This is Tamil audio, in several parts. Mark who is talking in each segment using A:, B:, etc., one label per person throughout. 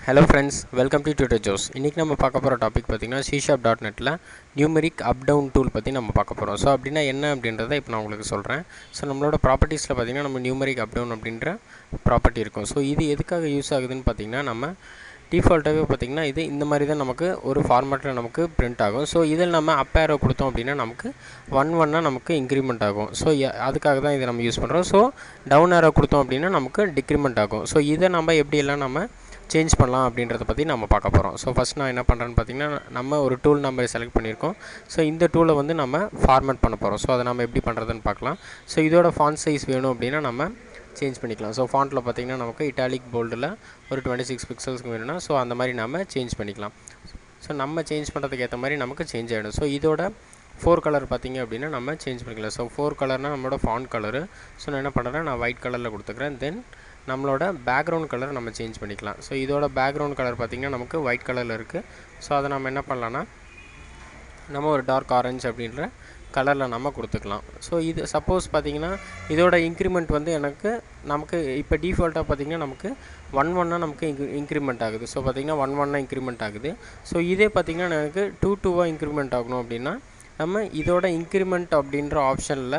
A: Hello friends, welcome to Tutor Joes. இன்னைக்கு நம்ம பார்க்க போற டாபிக் பாத்தீங்கன்னா C#.netல நியூமெரிக் அப் டவுன் டூல் பத்தி நம்ம பார்க்க போறோம். சோ அப்படினா என்ன அப்படின்றதை இப்போ நான் உங்களுக்கு சொல்றேன். சோ நம்மளோட ப்ராப்பர்ட்டீஸ்ல பாத்தீங்கன்னா நம்ம நியூமெரிக் அப் டவுன் அப்படிங்கற ப்ராப்பர்ட்டி இருக்கும். சோ இது எதுக்காக யூஸ் ஆகுதுன்னு பாத்தீங்கன்னா நம்ம டிஃபால்ட்டாவே பாத்தீங்கன்னா இது இந்த மாதிரி தான் நமக்கு ஒரு ஃபார்மட்ல நமக்கு பிரிண்ட் ஆகும். சோ இதில நம்ம அப் ஏரோ கொடுத்தோம் அப்படினா நமக்கு 1 நமக்கு இன்கிரிமென்ட் ஆகும். சோ அதுக்காக தான் இத நம்ம யூஸ் பண்றோம். சோ டவுன் ஏரோ கொடுத்தோம் அப்படினா நமக்கு டிக்ரிமென்ட் ஆகும். சோ இத நம்ம எப்படி எல்லாம் நம்ம சேஞ்ச் பண்ணலாம் அப்படின்றத பத்தி நம்ம பார்க்க போறோம். சோ ஃபர்ஸ்ட் நான் என்ன பண்றேன்னு பாத்தீங்கன்னா நம்ம ஒரு டூல் நம்பர் செலக்ட் பண்ணியிருக்கோம். சோ இந்த டூலை வந்து நம்ம ஃபார்மட் பண்ண போறோம். சோ அதை நம்ம எப்படி பண்றதுன்னு பார்க்கலாம். சோ இதோட ஃபாண்ட் சைஸ் வேணும் அப்படினா நம்ம சேஞ்ச் பண்ணிக்கலாம். சோ ஃபாண்ட்ல பாத்தீங்கன்னா நமக்கு இட்டாலிக் போல்ட்ல ஒரு 26 பிக்சல்ஸ்க்கு வேணும்னா சோ அந்த மாதிரி நாம சேஞ்ச் பண்ணிக்கலாம். சோ நம்ம சேஞ்ச் பண்றதுக்கு ஏத்த மாதிரி நமக்கு சேஞ்ச் ஆயிடும். சோ இதோட 4 கலர் பாத்தீங்க அப்படினா நம்ம சேஞ்ச் பண்ணிக்கலாம். சோ 4 கலர்னா நம்மளோட ஃபாண்ட் கலர். சோ நான் என்ன பண்றேன்னா நான் ஒயிட் கலர்ல கொடுத்துக்கிறேன். தென் நம்மளோட பேக்ரவுண்ட் கலர் நம்ம சேஞ்ச் பண்ணிக்கலாம். சோ இதோட பேக்ரவுண்ட் கலர் பாத்தீங்கன்னா நமக்கு ஒயிட் கலர்ல இருக்கு. சோ அத நாம என்ன பண்ணலாம்னா நம்ம ஒரு டார்க் ஆரஞ்சு அப்படிங்கற கலர்ல நம்ம கொடுத்துக்கலாம். சோ இது சப்போஸ் பாத்தீங்கன்னா இதோட இன்கிரிமென்ட் வந்து நமக்கு இப்போ டிஃபால்ட்டா பாத்தீங்கன்னா நமக்கு 11 நமக்கு இன்கிரிமென்ட் ஆகுது. சோ பாத்தீங்கன்னா 11 இன்கிரிமென்ட் ஆகுது. சோ இதே பாத்தீங்கன்னா எனக்கு 22 இன்கிரிமென்ட் ஆகணும் அப்படினா நம்ம இதோட இன்கிரிமென்ட் அப்படிங்கற ஆப்ஷன்ல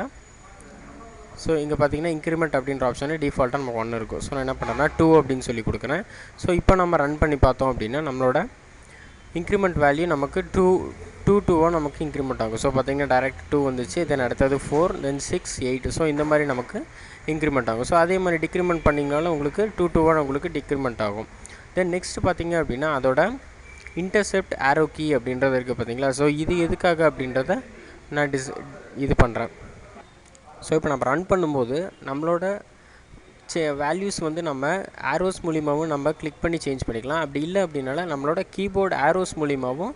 A: சோ இங்க பாத்தீங்கன்னா இன்கிரிமென்ட் அப்படிங்கற ஆப்ஷன்ல டிஃபால்ட்டா நமக்கு 1 இருக்கும். சோ நான் என்ன பண்றேன்னா 2 அப்படினு சொல்லி கொடுக்கிறேன். சோ இப்போ நம்ம ரன் பண்ணி பார்த்தோம் அப்படினா நம்மளோட இன்கிரிமென்ட் வேல்யூ நமக்கு 2 நமக்கு இன்கிரிமென்ட் ஆகும். சோ பாத்தீங்கன்னா டைரக்ட் 2 வந்துச்சு. தென் அடுத்து 4 தென் 6 8 சோ இந்த மாதிரி நமக்கு இன்கிரிமென்ட் ஆகும். சோ அதே மாதிரி டிக்ரிமென்ட் பண்ணீங்கனால உங்களுக்கு 2 உங்களுக்கு டிக்ரிமென்ட் ஆகும். தென் நெக்ஸ்ட் பாத்தீங்க அப்படினா அதோட இன்டர்செப்ட் ஆரோ கீ அப்படின்றது இருக்கு பாத்தீங்களா. சோ இது எதுக்காக அப்படின்றத நான் இது பண்றேன். சோ இப்போ நம்ம ரன் பண்ணும்போது நம்மளோட வேல்யூஸ் வந்து நம்ம ஆரோஸ் மூலமாவும் நம்ம கிளிக் பண்ணி சேஞ்ச் பண்ணிக்கலாம். அப்படி இல்ல அப்படினால நம்மளோட கீபோர்ட் ஆரோஸ் மூலமாவும்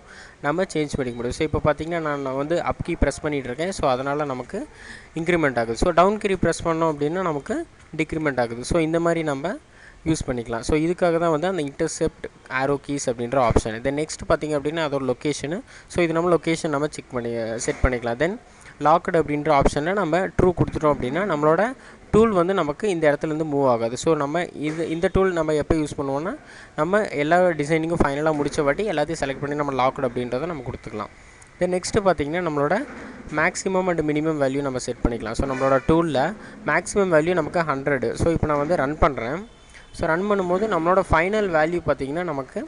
A: நம்ம சேஞ்ச் பண்ணிக்க முடியும். சோ இப்போ பாத்தீங்கன்னா நான் வந்து அப் கீ பிரஸ் பண்ணிட்டு இருக்கேன். சோ அதனால நமக்கு இன்கிரிமென்ட் ஆகுது. சோ டவுன் கீ பிரஸ் பண்ணோம் அப்படினா நமக்கு டிக்ரிமென்ட் ஆகுது. சோ இந்த மாதிரி நம்ம யூஸ் பண்ணிக்கலாம். சோ இதுக்காக தான் வந்து அந்த இன்டர்செப்ட் ஆரோ கீஸ் அப்படிங்கற ஆப்ஷன். தென் நெக்ஸ்ட் பாத்தீங்க அப்படினா அதோட லொகேஷன். சோ இது நம்ம லொகேஷன் நம்ம செட் பண்ணிக்கலாம். தென் லாக்ட் அப்படிங்கற ஆப்ஷன்ல நம்ம ட்ரூ கொடுத்துட்டோம் அப்படினா நம்மளோட டூல் வந்து நமக்கு இந்த இடத்துல இருந்து மூவ் ஆகாது. சோ நம்ம இந்த டூல் நம்ம எப்போ யூஸ் பண்ணுவோம்னா நம்ம எல்லா டிசைனிங்கும் ஃபைனலா முடிச்ச வாட்டி எல்லாத்தையும் செலக்ட் பண்ணி நம்ம லாக்ட் அப்படின்றத நம்ம கொடுத்துக்கலாம். தென் நெக்ஸ்ட் பாத்தீங்கன்னா நம்மளோட மேக்ஸिमम அண்ட் மினிமம் வேல்யூ நம்ம செட் பண்ணிக்கலாம். ஸோ நம்மளோட டூலில் மேக்ஸிமம் வேல்யூ நமக்கு 100. ஸோ இப்போ நான் வந்து ரன் பண்ணுறேன். ஸோ ரன் பண்ணும்போது நம்மளோட ஃபைனல் வேல்யூ பார்த்தீங்கன்னா நமக்கு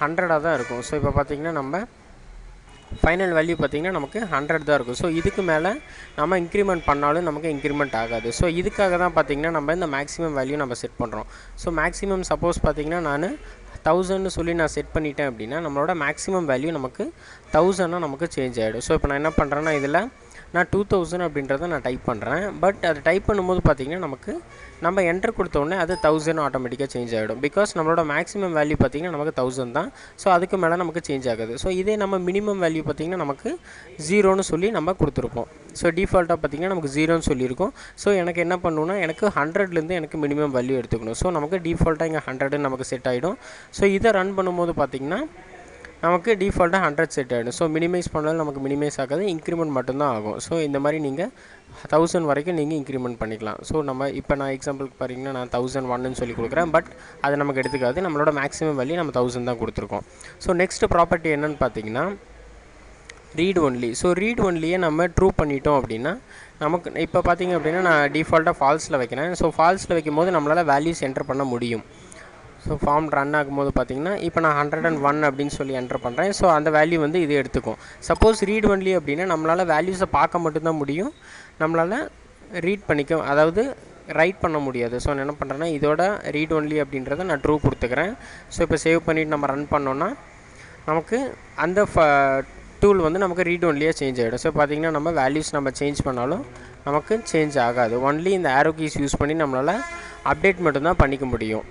A: 100 தான் இருக்கும். ஸோ இப்போ பார்த்தீங்கன்னா நம்ம ஃபைனல் வேல்யூ பார்த்தீங்கன்னா நமக்கு 100 தான் இருக்கும். ஸோ இதுக்கு மேலே நம்ம இன்க்ரிமெண்ட் பண்ணாலும் நமக்கு இன்க்ரிமெண்ட் ஆகாது. ஸோ இதுக்காக தான் பார்த்தீங்கன்னா நம்ம இந்த மேக்ஸிமம் வேல்யூ நம்ம செட் பண்ணுறோம். ஸோ மேக்ஸிமம் சப்போஸ் பார்த்தீங்கன்னா நான் 1000 சொல்லி நான் செட் பண்ணிட்டேன் அப்படின்னா நம்மளோட மேக்ஸிமம் வேல்யூ நமக்கு 1000 நமக்கு சேஞ்ச் ஆகிடும். ஸோ இப்போ நான் என்ன பண்ணுறேன்னா இதில் நான் 2000 அப்படின்றத நான் டைப் பண்ணுறேன். பட் அதை டைப் பண்ணும்போது பார்த்தீங்கன்னா நமக்கு நம்ம என்டர் கொடுத்த உடனே அது 1000 ஆட்டோமேட்டிக்காக சேஞ்ச் ஆகிடும். பிகாஸ் நம்மளோட மேக்ஸிமம் வேல்யூ பார்த்தீங்கன்னா நமக்கு 1000 தான். ஸோ அதுக்கு மேலே நமக்கு சேஞ்ச் ஆகுது. ஸோ இதே நம்ம மினிமம் வேல்யூ பார்த்தீங்கன்னா நமக்கு 0ன்னு சொல்லி நம்ம கொடுத்துருப்போம். ஸோ டிஃபால்ட்டாக பார்த்தீங்கன்னா நமக்கு 0ன்னு சொல்லியிருக்கோம். ஸோ எனக்கு என்ன பண்ணணும்னா எனக்கு 100லேருந்து எனக்கு மினிமம் வேல்யூ எடுத்துக்கணும். ஸோ நமக்கு டிஃபால்ட்டாக இங்கே 100 நமக்கு செட் ஆகிடும். ஸோ இதை ரன் பண்ணும்போது பார்த்தீங்கன்னா நமக்கு டிஃபால்ட்டாக 100 செட் ஆகிடும். ஸோ மினிமைஸ் பண்ணாலும் நமக்கு மினிமைஸ் ஆகாது, இன்க்ரிமெண்ட் மட்டும்தான் ஆகும். ஸோ இந்த மாதிரி நீங்கள் 1000 வரைக்கும் நீங்கள் இன்க்ரிமெண்ட் பண்ணிக்கலாம். ஸோ நம்ம இப்போ நான் எக்ஸாம்பிளுக்கு பார்த்தீங்கன்னா நான் 1001ன்னு சொல்லி கொடுக்குறேன். பட் அது நமக்கு எடுத்துக்காது. நம்மளோட மேக்ஸிமம் வேல்யூ நம்ம 1000 தான் கொடுத்துருக்கோம். ஸோ நெக்ஸ்ட் ப்ராப்பர்ட்டி என்னன்னு பார்த்தீங்கன்னா ரீட் ஒன்லி. ஸோ ரீட் ஒன்லியே நம்ம ட்ரூ பண்ணிட்டோம் அப்படின்னா நமக்கு இப்போ பார்த்தீங்க அப்படின்னா நான் டிஃபால்ட்டாக ஃபால்ஸில் வைக்கிறேன். ஸோ ஃபால்ஸில் வைக்கும்போது நம்மளால் வேல்யூஸ் என்டர் பண்ண முடியும். ஸோ ஃபார்ம் ரன் ஆகும்போது பார்த்தீங்கன்னா இப்போ நான் 101 அப்படின்னு சொல்லி என்டர் பண்ணுறேன். ஸோ அந்த வேல்யூ வந்து இது எடுத்துக்கும். சப்போஸ் ரீட் ஒன்லி அப்படின்னா நம்மளால் வேல்யூஸை பார்க்க மட்டும்தான் முடியும், நம்மளால் ரீட் பண்ணிக்க அதாவது ரைட் பண்ண முடியாது. ஸோ நான் என்ன பண்ணுறேன்னா இதோட ரீட் ஒன்லி அப்படின்றத நான் ட்ரூ கொடுத்துக்கிறேன். ஸோ இப்போ சேவ் பண்ணிவிட்டு நம்ம ரன் பண்ணோன்னா நமக்கு அந்த டூல் வந்து நமக்கு ரீட் ஒன்லியாக சேஞ்ச் ஆகிடும். ஸோ பார்த்தீங்கன்னா நம்ம வேல்யூஸ் நம்ம சேஞ்ச் பண்ணாலும் நமக்கு சேஞ்ச் ஆகாது. ஒன்லி இந்த ஆரோ கீஸ் யூஸ் பண்ணி நம்மளால் அப்டேட் மட்டும்தான் பண்ணிக்க முடியும்.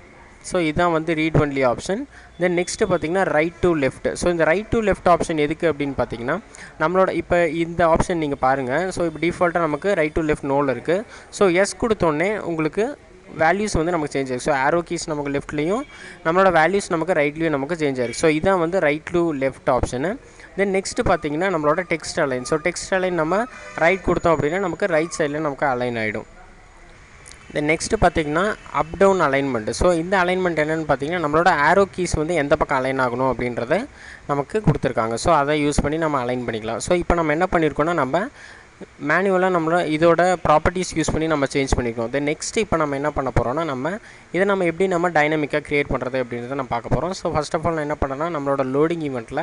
A: ஸோ இதுதான் வந்து ரீட் ஒன்லி ஆப்ஷன். தென் நெக்ஸ்ட்டு பார்த்தீங்கன்னா ரைட் டு லெஃப்ட். ஸோ இந்த ரைட் டு லெஃப்ட் ஆப்ஷன் எதுக்கு அப்படின்னு பார்த்தீங்கன்னா நம்மளோட இப்போ இந்த ஆப்ஷன் நீங்கள் பாருங்கள். ஸோ இப்போ டிஃபால்ட்டாக நமக்கு ரைட் டு லெஃப்ட் நோவில் இருக்குது. ஸோ எஸ் கொடுத்தோடனே உங்களுக்கு வேல்யூஸ் வந்து நமக்கு சேஞ்ச் ஆகும். ஸோ ஆரோ கீஸ் நமக்கு லெஃப்ட்லேயும் நம்மளோட வேல்யூஸ் நமக்கு ரைட்லேயும் நமக்கு சேஞ்ச் ஆகிருக்கு. ஸோ இதான் வந்து right to left option. Then next பார்த்தீங்கன்னா நம்மளோட text align. So text align நம்ம ரைட் கொடுத்தோம் அப்படின்னா நமக்கு ரைட் சைடில் நமக்கு அலைன் ஆகிடும். தென் நெக்ஸ்ட்டு பார்த்திங்கன்னா அப் டவுன் அலைன்மெண்ட். ஸோ இந்த அலைன்மெண்ட் என்னென்னு பார்த்திங்கன்னா நம்மளோட ஆரோ கீஸ் வந்து எந்த பக்கம் அலைன் ஆகணும் அப்படின்றத நமக்கு கொடுத்துருக்காங்க. ஸோ அதை யூஸ் பண்ணி நம்ம அலைன் பண்ணிக்கலாம். ஸோ இப்போ நம்ம என்ன பண்ணியிருக்கோன்னா நம்ம மேனுவலாக நம்மளோட இதோட ப்ராப்பர்ட்டிஸ் யூஸ் பண்ணி நம்ம சேஞ்ச் பண்ணிக்கணும். தென் நெக்ஸ்ட்டு இப்போ நம்ம என்ன பண்ண போகிறோம்னா இதை நம்ம எப்படி நம்ம டைனமிக்காக க்ரியேட் பண்ணுறது அப்படின்றத நம்ம பார்க்க போகிறோம். ஸோ ஃபஸ்ட் ஆஃப் ஆல் நான் என்ன பண்ணுறேன்னா நம்மளோட லோடிங் ஈவெண்ட்டில்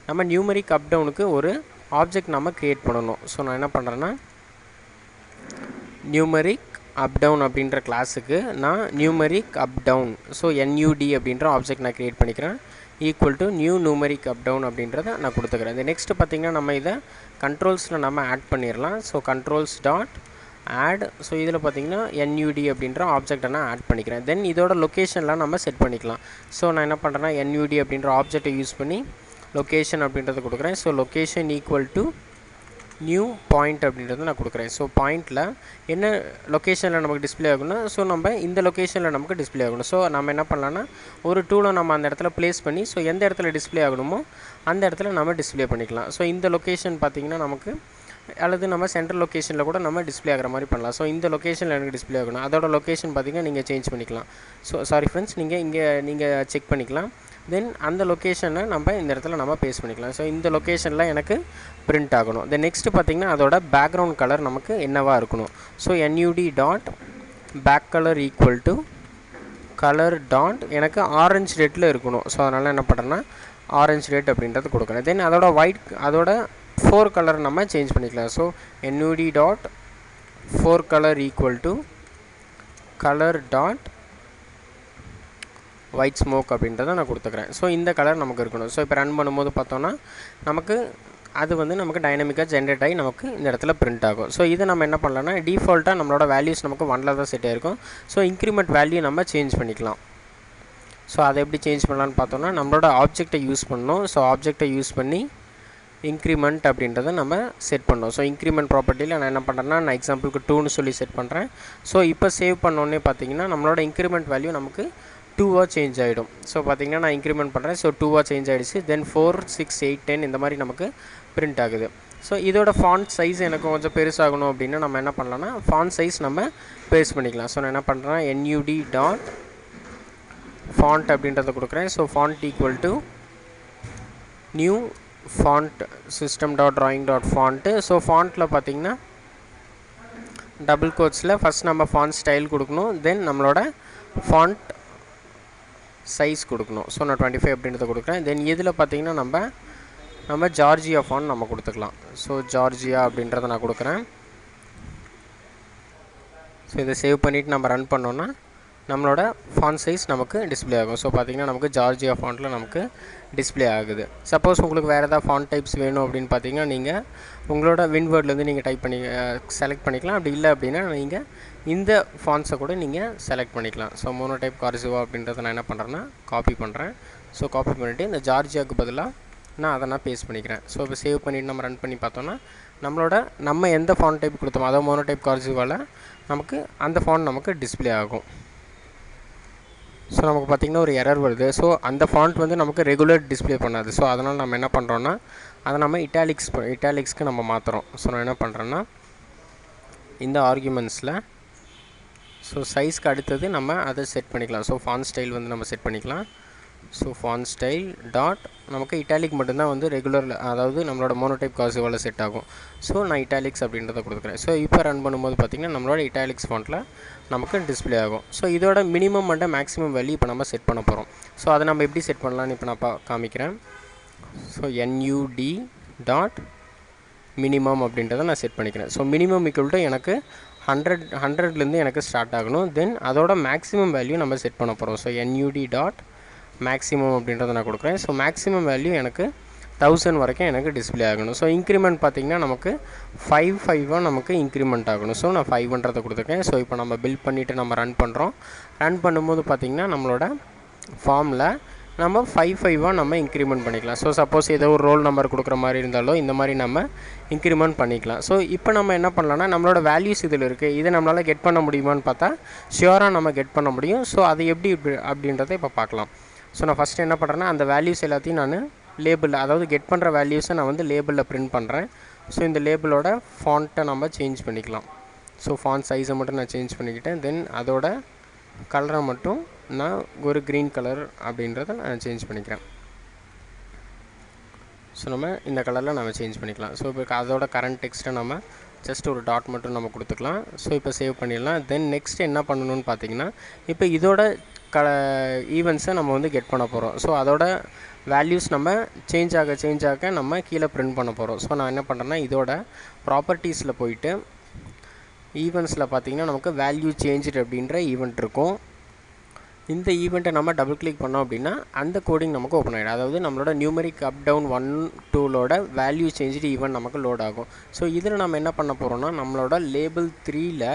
A: நம்ம நியூமரிக் அப் டவுனுக்கு ஒரு ஆப்ஜெக்ட் நம்ம க்ரியேட் பண்ணணும். ஸோ நான் என்ன பண்ணுறேன்னா நியூமரிக் அப் டவுன் அப்படின்ற கிளாஸுக்கு நான் numeric up down so NUD அப்படின்ற ஆப்ஜெக்ட் நான் க்ரியேட் பண்ணிக்கிறேன். Equal to new numeric up down அப்படின்றத நான் கொடுத்துக்கிறேன். இந்த நெக்ஸ்ட்டு பார்த்திங்கன்னா நம்ம இதை கண்ட்ரோல்ஸில் நம்ம ஆட் பண்ணிடலாம். So controls dot add. So இதில் பார்த்திங்கன்னா NUD அப்படின்ற ஆப்ஜெக்டை நான் ஆட் பண்ணிக்கிறேன். தென் இதோட லொக்கேஷன்லாம் நம்ம செட் பண்ணிக்கலாம். ஸோ நான் என்ன பண்ணுறேன்னா NUD அப்படின்ற ஆப்ஜெக்டை யூஸ் பண்ணி லொக்கேஷன் அப்படின்றத கொடுக்குறேன். So location equal to new point அப்படின்றத நான் கொடுக்குறேன். ஸோ பாயிண்டில் என்ன லொக்கேஷனில் நமக்கு டிஸ்பிளே ஆகணும்னா ஸோ நம்ம இந்த லொக்கேஷனில் நமக்கு டிஸ்பிளே ஆகணும். ஸோ நம்ம என்ன பண்ணலான்னா ஒரு டூலை நம்ம அந்த இடத்துல ப்ளேஸ் பண்ணி ஸோ எந்த இடத்துல டிஸ்பிளே ஆகணுமோ அந்த இடத்துல நம்ம டிஸ்பிளே பண்ணிக்கலாம். ஸோ இந்த லொக்கேஷன் பார்த்திங்கன்னா நமக்கு அல்லது நம்ம சென்ட்ரல் லொக்கேஷனில் கூட நம்ம டிஸ்பிளே ஆகிற மாதிரி பண்ணலாம். ஸோ இந்த லொக்கேஷனில் எனக்கு டிஸ்பிளே ஆகணும். அதோட லொக்கேஷன் பார்த்திங்கன்னா நீங்கள் சேஞ்ச் பண்ணிக்கலாம். ஸோ சாரி ஃப்ரெண்ட்ஸ், நீங்கள் செக் பண்ணிக்கலாம். தென் அந்த லொக்கேஷனை நம்ம இந்த இடத்துல நம்ம பேஸ்ட் பண்ணிக்கலாம். ஸோ இந்த லொக்கேஷனில் எனக்கு பிரிண்ட் ஆகணும். தென் நெக்ஸ்ட்டு பார்த்திங்கன்னா அதோட பேக்ரவுண்ட் கலர் நமக்கு என்னவாக இருக்கணும். So NUD dot back colour equal to colour dot எனக்கு ஆரஞ்சு ரெட்டில் இருக்கணும். ஸோ அதனால் என்ன பண்ணுறேன்னா ஆரஞ்சு ரெட் அப்படின்றது கொடுக்குறேன். தென் அதோட 4 கலர் நம்ம சேஞ்ச் பண்ணிக்கலாம். So NUD dot 4 colour equal to colour dot white smoke அப்படின்றத நான் கொடுத்துக்கிறேன். ஸோ இந்த கலர் நமக்கு இருக்கணும். ஸோ இப்போ ரன் பண்ணும்போது பார்த்தோன்னா நமக்கு அது வந்து நமக்கு டைனமிக்காக ஜென்ரேட் ஆகி நமக்கு இந்த இடத்துல பிரிண்ட் ஆகும். ஸோ இதை நம்ம என்ன பண்ணலாம்னா டிஃபால்ட்டாக நம்மளோட வேல்யூஸ் நமக்கு 1ல் தான் செட் ஆகிருக்கும். ஸோ இன்க்ரிமெண்ட் வேல்யூ நம்ம சேஞ்ச் பண்ணிக்கலாம். ஸோ அதை எப்படி சேஞ்ச் பண்ணலான்னு பார்த்தோன்னா நம்மளோட ஆப்ஜெக்டை யூஸ் பண்ணணும். ஸோ ஆப்ஜெக்டை யூஸ் பண்ணி இன்க்ரிமெண்ட் அப்படின்றத நம்ம செட் பண்ணோம். ஸோ இன்க்ரிமெண்ட் ப்ராப்பர்ட்டியில் நான் என்ன பண்ணுறேன்னா நான் எக்ஸாம்பிளுக்கு 2ன்னு சொல்லி செட் பண்ணுறேன். ஸோ இப்போ சேவ் பண்ணோன்னே பார்த்தீங்கன்னா நம்மளோட இன்க்ரிமெண்ட் வேல்யூ நமக்கு 2ஆக சேஞ்ச் ஆகிடும். ஸோ பார்த்திங்கன்னா நான் இன்க்ரிமெண்ட் பண்ணுறேன். ஸோ 2ஆக சேஞ்ச் ஆகிடுச்சு. தென் 4, 6, 8, 10 இந்த மாதிரி நமக்கு பிரிண்ட் ஆகுது. ஸோ இதோட ஃபாண்ட் சைஸ் எனக்கு கொஞ்சம் பெருசாகணும் அப்படின்னா நம்ம என்ன பண்ணலாம்னா ஃபாண்ட் சைஸ் நம்ம பேஸ் பண்ணிக்கலாம். ஸோ நான் என்ன பண்ணுறேன்னா NUD டாட் ஃபாண்ட் அப்படின்றத கொடுக்குறேன். So font equal to new font system dot drawing dot font. So ஃபாண்ட்டில் பார்த்திங்கன்னா டபுள் கோட்ஸில் ஃபஸ்ட் நம்ம ஃபாண்ட் ஸ்டைல் கொடுக்கணும். தென் நம்மளோட ஃபாண்ட் சைஸ் கொடுக்கணும். ஸோ நான் 25 அப்படின்றத கொடுக்குறேன். தென் இதில் பார்த்திங்கன்னா நம்ம ஜார்ஜியா ஃபாண்ட் நம்ம கொடுத்துக்கலாம். ஸோ ஜார்ஜியா அப்படின்றத நான் கொடுக்குறேன். ஸோ இதை சேவ் பண்ணிவிட்டு நம்ம ரன் பண்ணோன்னா நம்மளோட ஃபாண்ட் சைஸ் நமக்கு டிஸ்பிளே ஆகும். ஸோ பார்த்திங்கன்னா நமக்கு ஜார்ஜியா ஃபாண்ட்டில் நமக்கு டிஸ்பிளே ஆகுது. சப்போஸ் உங்களுக்கு வேறு ஏதாவது ஃபாண்ட் டைப்ஸ் வேணும் அப்படின்னு பார்த்தீங்கன்னா நீங்கள் உங்களோட வின்வேர்ட்லேருந்து நீங்கள் டைப் பண்ணி செலக்ட் பண்ணிக்கலாம். அப்படி இல்லை அப்படின்னா நீங்கள் இந்த ஃபாண்ட்ஸை கூட நீங்கள் செலக்ட் பண்ணிக்கலாம். ஸோ மோனோடைப் கார்சிவா அப்படின்றத நான் என்ன பண்ணுறேன்னா காப்பி பண்ணுறேன். ஸோ காப்பி பண்ணிவிட்டு இந்த ஜார்ஜியாவுக்கு பதிலாக நான் அதை பேஸ்ட் பண்ணிக்கிறேன். ஸோ இப்போ சேவ் பண்ணிவிட்டு நம்ம ரன் பண்ணி பார்த்தோன்னா நம்ம எந்த ஃபாண்ட் டைப் கொடுத்தோமோ அதாவது மோனோடைப் கார்சிவாவில் நமக்கு அந்த ஃபாண்ட் நமக்கு டிஸ்பிளே ஆகும். ஸோ நமக்கு பார்த்திங்கன்னா ஒரு எரர் வருது. ஸோ அந்த ஃபாண்ட் வந்து நமக்கு ரெகுலர் டிஸ்பிளே பண்ணாது. ஸோ அதனால் நம்ம என்ன பண்ணுறோன்னா அதை நம்ம இட்டாலிக்ஸ்க்கு நம்ம மாற்றுறோம். ஸோ நான் என்ன பண்ணுறேன்னா இந்த ஆர்குமெண்ட்ஸில் ஸோ சைஸ்க்கு அடுத்தது நம்ம அதை செட் பண்ணிக்கலாம். ஸோ ஃபாண்ட் ஸ்டைல் வந்து நம்ம செட் பண்ணிக்கலாம். ஸோ ஃபாண்ட் ஸ்டைல் டாட் நமக்கு இட்டாலிக் மட்டும்தான் வந்து ரெகுலரில் அதாவது நம்மளோட மோனோடைப் கார்சிவாவில் செட் ஆகும். ஸோ நான் இட்டாலிக்ஸ் அப்படின்றத கொடுக்குறேன். ஸோ இப்போ ரன் பண்ணும்போது பார்த்திங்கன்னா நம்மளோட இட்டாலிக்ஸ் ஃபாண்ட்டில் நமக்கு டிஸ்பிளே ஆகும். ஸோ இதோட மினிமம் அண்ட் மேக்ஸிமம் வேல்யூ இப்போ நம்ம செட் பண்ண போகிறோம். ஸோ அதை நம்ம எப்படி செட் பண்ணலான்னு இப்போ நான் காமிக்கிறேன். ஸோ NUD டாட் மினிமம் அப்படின்றத நான் செட் பண்ணிக்கிறேன். ஸோ மினிமம் ஈக்குவல் டு எனக்கு 100லேருந்து எனக்கு ஸ்டார்ட் ஆகணும். தென் அதோட மேக்ஸிமம் வேல்யூ நம்ம செட் பண்ண போகிறோம். ஸோ NUD டாட் மேக்ஸிமம் அப்படின்றத நான் கொடுக்குறேன். ஸோ மேக்ஸிமம் வேல்யூ எனக்கு 1000 வரைக்கும் எனக்கு டிஸ்பிளே ஆகணும். ஸோ இன்க்ரிமெண்ட் பார்த்திங்கன்னா நமக்கு 5 நமக்கு இன்க்ரிமெண்ட் ஆகணும். ஸோ நான் 500 கொடுத்துருக்கேன். ஸோ இப்போ நம்ம பில்ட் பண்ணிவிட்டு நம்ம ரன் பண்ணுறோம். ரன் பண்ணும்போது பார்த்திங்கன்னா நம்மளோட ஃபார்மில் நம்ம 5 நம்ம இன்க்ரிமெண்ட் பண்ணிக்கலாம். ஸோ சப்போஸ் ஏதோ ஒரு ரோல் நம்பர் கொடுக்குற மாதிரி இருந்தாலும் இந்த மாதிரி நம்ம இன்க்ரிமெண்ட் பண்ணிக்கலாம். ஸோ இப்போ நம்ம என்ன பண்ணலாம்னா நம்மளோட வேல்யூஸ் இதில் இருக்குது. இதை நம்மளால் கெட் பண்ண முடியுமான்னு பார்த்தா ஷியோராக நம்ம கெட் பண்ண முடியும். ஸோ அது எப்படி அப்படின்றத இப்போ பார்க்கலாம். ஸோ நான் ஃபஸ்ட்டு என்ன பண்ணுறேன்னா அந்த வேல்யூஸ் எல்லாத்தையும் நான் லேபிளில் அதாவது கெட் பண்ணுற வேல்யூஸை நான் வந்து லேபிளில் பிரிண்ட் பண்ணுறேன். ஸோ இந்த லேபிளோட ஃபாண்ட்டை நம்ம சேஞ்ச் பண்ணிக்கலாம். ஸோ ஃபாண்ட் சைஸை மட்டும் நான் சேஞ்ச் பண்ணிக்கிட்டேன். தென் அதோட கலரை மட்டும் நான் ஒரு க்ரீன் கலர் அப்படின்றத நான் சேஞ்ச் பண்ணிக்கிறேன். ஸோ நம்ம இந்த கலரில் நம்ம சேஞ்ச் பண்ணிக்கலாம். ஸோ இப்போ அதோட கரண்ட் டெக்ஸ்ட்டை நம்ம ஜஸ்ட் ஒரு டாட் மட்டும் நம்ம கொடுத்துக்கலாம். ஸோ இப்போ சேவ் பண்ணிடலாம். தென் நெக்ஸ்ட் என்ன பண்ணணும்னு பார்த்தீங்கன்னா, இப்போ இதோட ஈவெண்ட்ஸை நம்ம வந்து கெட் பண்ண போகிறோம். ஸோ அதோட வேல்யூஸ் நம்ம சேஞ்ச் ஆக நம்ம கீழே பிரிண்ட் பண்ண போகிறோம். ஸோ நான் என்ன பண்ணுறேன்னா, இதோட ப்ராப்பர்ட்டிஸில் போயிட்டு ஈவெண்ட்ஸில் பார்த்தீங்கன்னா நமக்கு வேல்யூ சேஞ்சுடு அப்படின்ற ஈவெண்ட் இருக்கும். இந்த ஈவெண்ட்டை நம்ம டபுள் கிளிக் பண்ணோம் அப்படின்னா அந்த கோடிங் நமக்கு ஓப்பன் ஆகிடும். அதாவது நம்மளோட நியூமெரிக் அப் டவுன் 1 2லோட வேல்யூ சேஞ்சுடு ஈவெண்ட் நமக்கு லோட் ஆகும். ஸோ இதில் நம்ம என்ன பண்ண போகிறோம்னா, நம்மளோட லேபிள் 3ல்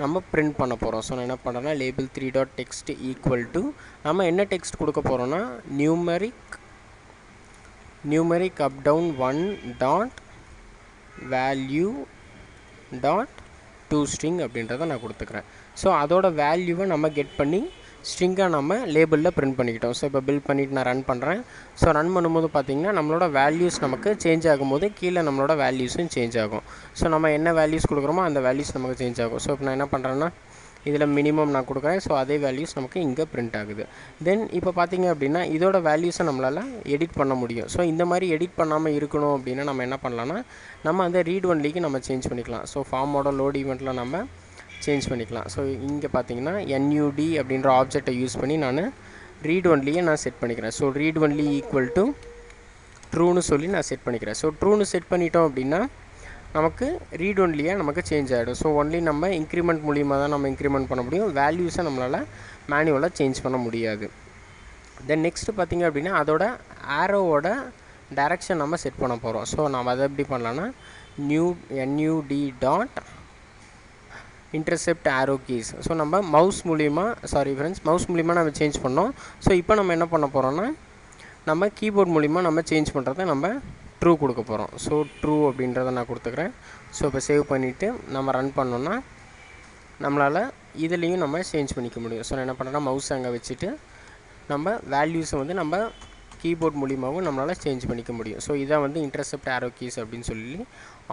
A: நம்ம பிரிண்ட் பண்ண போகிறோம். ஸோ நான் என்ன பண்ணுறேன்னா, லேபிள் 3.text ஈக்குவல் டு நம்ம என்ன டெக்ஸ்ட் கொடுக்க போகிறோன்னா, numeric up down 1 dot value dot to string அப்படின்றத நான் கொடுத்துக்கிறேன். ஸோ அதோட வேல்யூவை நம்ம கெட் பண்ணி ஸ்ட்ரிங்காக நம்ம லேபிளில் பிரிண்ட் பண்ணிக்கிட்டோம். ஸோ இப்போ பில்ட் பண்ணிவிட்டு நான் ரன் பண்ணுறேன். ஸோ ரன் பண்ணும்போது பார்த்திங்கன்னா நம்மளோட வேல்யூஸ் நமக்கு சேஞ்ச் ஆகும்போது கீழே நம்மளோட வேல்யூஸும் சேஞ்ச் ஆகும். ஸோ நம்ம என்ன வேல்யூஸ் கொடுக்குறோமோ அந்த வேல்யூஸ் நமக்கு சேஞ்ச் ஆகும். ஸோ இப்போ நான் என்ன பண்ணுறேன்னா, இதில் மினிமம் நான் கொடுக்குறேன். ஸோ அதே வேல்யூஸ் நமக்கு இங்கே பிரிண்ட் ஆகுது. தென் இப்போ பார்த்திங்க அப்படின்னா இதோட வேல்யூஸை நம்மளால் எடிட் பண்ண முடியும். ஸோ இந்த மாதிரி எடிட் பண்ணாமல் இருக்கணும் அப்படின்னா நம்ம என்ன பண்ணலான்னா, நம்ம அந்த ரீட் ஒன்லிக்கு நம்ம சேஞ்ச் பண்ணிக்கலாம். ஸோ ஃபார்மோட லோட் ஈவெண்ட்டில் நம்ம சேஞ்ச் பண்ணிக்கலாம். ஸோ இங்கே பார்த்தீங்கன்னா NUD அப்படின்ற ஆப்ஜெக்டை யூஸ் பண்ணி நான் ரீட் ஒன்லியை நான் செட் பண்ணிக்கிறேன். So read only equal to ட்ரூன்னு சொல்லி நான் செட் பண்ணிக்கிறேன். ஸோ ட்ரூன்னு செட் பண்ணிட்டோம் அப்படின்னா நமக்கு ரீட் ஒன்லியாக நமக்கு சேஞ்ச் ஆகிடும். ஸோ ஒன்லி நம்ம இன்க்ரிமெண்ட் மூலியமாக தான் நம்ம இன்க்ரிமெண்ட் பண்ண முடியும். வேல்யூஸை நம்மளால் மேனுவலாக சேஞ்ச் பண்ண முடியாது. தென் நெக்ஸ்ட்டு பார்த்திங்க அப்படின்னா அதோட ஆரோவோட டைரக்ஷன் நம்ம செட் பண்ண போகிறோம். ஸோ நம்ம அதை எப்படி பண்ணலான்னா, NUD டாட் இன்டர்செப்ட் ஆரோ கீஸ். ஸோ நம்ம மவுஸ் மூலிமா நம்ம சேஞ்ச் பண்ணோம். ஸோ இப்போ நம்ம என்ன பண்ண போகிறோன்னா, நம்ம கீபோர்ட் மூலிமா நம்ம சேஞ்ச் பண்ணுறத நம்ம ட்ரூ கொடுக்க போகிறோம். ஸோ ட்ரூ அப்படின்றத நான் கொடுத்துக்கிறேன். ஸோ இப்போ சேவ் பண்ணிவிட்டு நம்ம ரன் பண்ணோன்னா நம்மளால் இதுலேயும் நம்ம சேஞ்ச் பண்ணிக்க முடியும். ஸோ நான் என்ன பண்ணுறேன்னா, மவுஸ் அங்கே வச்சுட்டு நம்ம வேல்யூஸை வந்து நம்ம கீபோர்ட் மூலிமாவும் நம்மளால் சேஞ்ச் பண்ணிக்க முடியும். ஸோ இதான் வந்து இன்டர்செப்ட் ஆரோ கீஸ் அப்படின்னு சொல்லி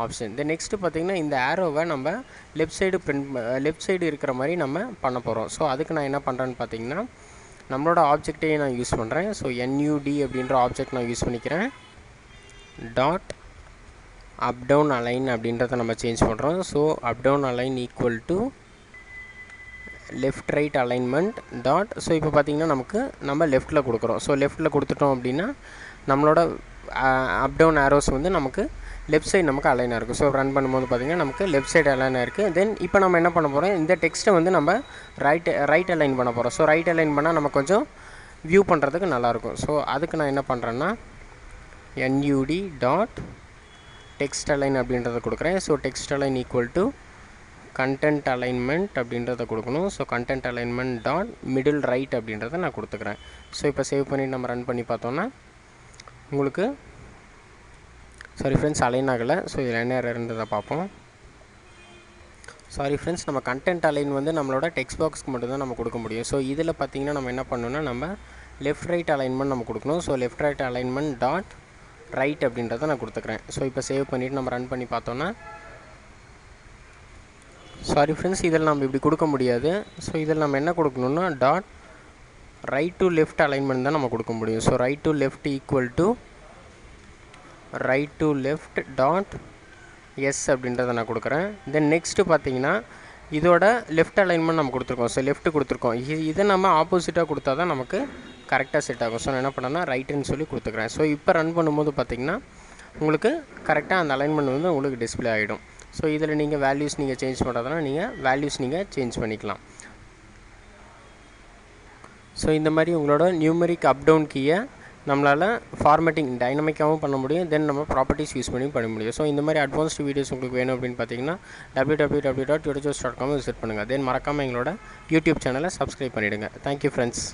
A: ஆப்ஷன். தென் நெக்ஸ்ட்டு பார்த்திங்கன்னா இந்த ஆரோவை நம்ம லெஃப்ட் சைடு இருக்கிற மாதிரி நம்ம பண்ண போகிறோம். ஸோ அதுக்கு நான் என்ன பண்ணுறேன்னு பார்த்திங்கன்னா, நம்மளோட ஆப்ஜெக்டையே நான் யூஸ் பண்ணுறேன். ஸோ NUD அப்படின்ற ஆப்ஜெக்ட் நான் யூஸ் பண்ணிக்கிறேன். டாட் அப் டவுன் அலைன் அப்படின்றத நம்ம சேஞ்ச் பண்ணுறோம். So up down align equal to left right alignment dot. So இப்போ பார்த்திங்கன்னா நமக்கு நம்ம லெஃப்ட்டில் கொடுக்குறோம். ஸோ லெஃப்ட்டில் கொடுத்துட்டோம் அப்படின்னா நம்மளோட அப் டவுன் ஆரோஸ் வந்து நமக்கு லெஃப்ட் சைடு நமக்கு அலைனாக இருக்குது. ஸோ ரன் பண்ணும்போது பார்த்திங்கன்னா நமக்கு லெஃப்ட் சைடு அலைனாக இருக்குது. தென் இப்போ நம்ம என்ன பண்ண போகிறோம், இந்த டெக்ஸ்ட்டை வந்து நம்ம ரைட் அலைன் பண்ண போகிறோம். ஸோ ரைட் அலைன் பண்ணால் நம்ம கொஞ்சம் வியூ பண்ணுறதுக்கு நல்லாயிருக்கும். ஸோ அதுக்கு நான் என்ன பண்ணுறேன்னா, NUD டாட் டெக்ஸ்ட் அலைன் அப்படின்றத கொடுக்குறேன். So text align equal to content alignment அப்படின்றத கொடுக்கணும். So content alignment dot middle right அப்படின்றத நான் கொடுத்துக்கிறேன். ஸோ இப்போ சேவ் பண்ணிவிட்டு நம்ம ரன் பண்ணி பார்த்தோன்னா உங்களுக்கு சாரி ஃப்ரெண்ட்ஸ் அலைன் ஆகலை. ஸோ இதில் என்ன இருந்ததை பார்ப்போம். சாரி ஃப்ரெண்ட்ஸ், நம்ம கண்டென்ட் அலைன் வந்து நம்மளோட டெக்ஸ்ட் பாக்ஸ்க்கு மட்டும்தான் நம்ம கொடுக்க முடியும். ஸோ இதில் பார்த்திங்கன்னா நம்ம என்ன பண்ணணும்னா, நம்ம லெஃப்ட் ரைட் அலைன்மெண்ட் நம்ம கொடுக்கணும். So left right alignment dot right அப்படின்றத நான் கொடுத்துக்கிறேன். ஸோ இப்போ சேவ் பண்ணிவிட்டு நம்ம ரன் பண்ணி பார்த்தோன்னா, சாரி ஃப்ரெண்ட்ஸ் இதில் நம்ம இப்படி கொடுக்க முடியாது. ஸோ இதில் நம்ம என்ன கொடுக்கணுன்னா, dot right to left alignment தான் நம்ம கொடுக்க முடியும். So right to left equal to right to left dot yes அப்படின்றத நான் கொடுக்குறேன். தென் நெக்ஸ்ட்டு பார்த்தீங்கன்னா இதோட லெஃப்ட் அலைன்மெண்ட் நம்ம கொடுத்துருக்கோம். ஸோ லெஃப்ட் கொடுத்துருக்கோம். இதை நம்ம ஆப்போசிட்டாக கொடுத்தா தான் நமக்கு கரெக்டாக செட் ஆகும். ஸோ நான் என்ன பண்ணேன்னா ரைட்டுன்னு சொல்லி கொடுத்துக்கிறேன். ஸோ இப்போ ரன் பண்ணும்போது பார்த்திங்கன்னா உங்களுக்கு கரெக்டாக அந்த அலைன்மெண்ட் வந்து உங்களுக்கு டிஸ்பிளே ஆகிடும். ஸோ இதில் நீங்கள் வேல்யூஸ் நீங்கள் சேஞ்ச் பண்ணுறதுனா நீங்கள் வேல்யூஸ் நீங்கள் சேஞ்ச் பண்ணிக்கலாம். ஸோ இந்த மாதிரி உங்களோட நியூமெரிக் அப் டவுன் கீயை நம்மளால் ஃபார்மேட்டிங் டைனமிக்காகவும் பண்ண முடியும். தென் நம்ம ப்ராப்பர்ட்டிஸ் யூஸ் பண்ண முடியும். ஸோ இந்த மாதிரி அட்வான்ஸ்டு வீடியோஸ் உங்களுக்கு வேணும் அப்படின்னு பார்த்தீங்கன்னா www.tutorjobs.com விசிட் பண்ணுங்கள். தென் மறக்காமல் எங்களோட யூடியூப் சேனலை சப்ஸ்கிரைப் பண்ணிவிடுங்க. Thank you friends.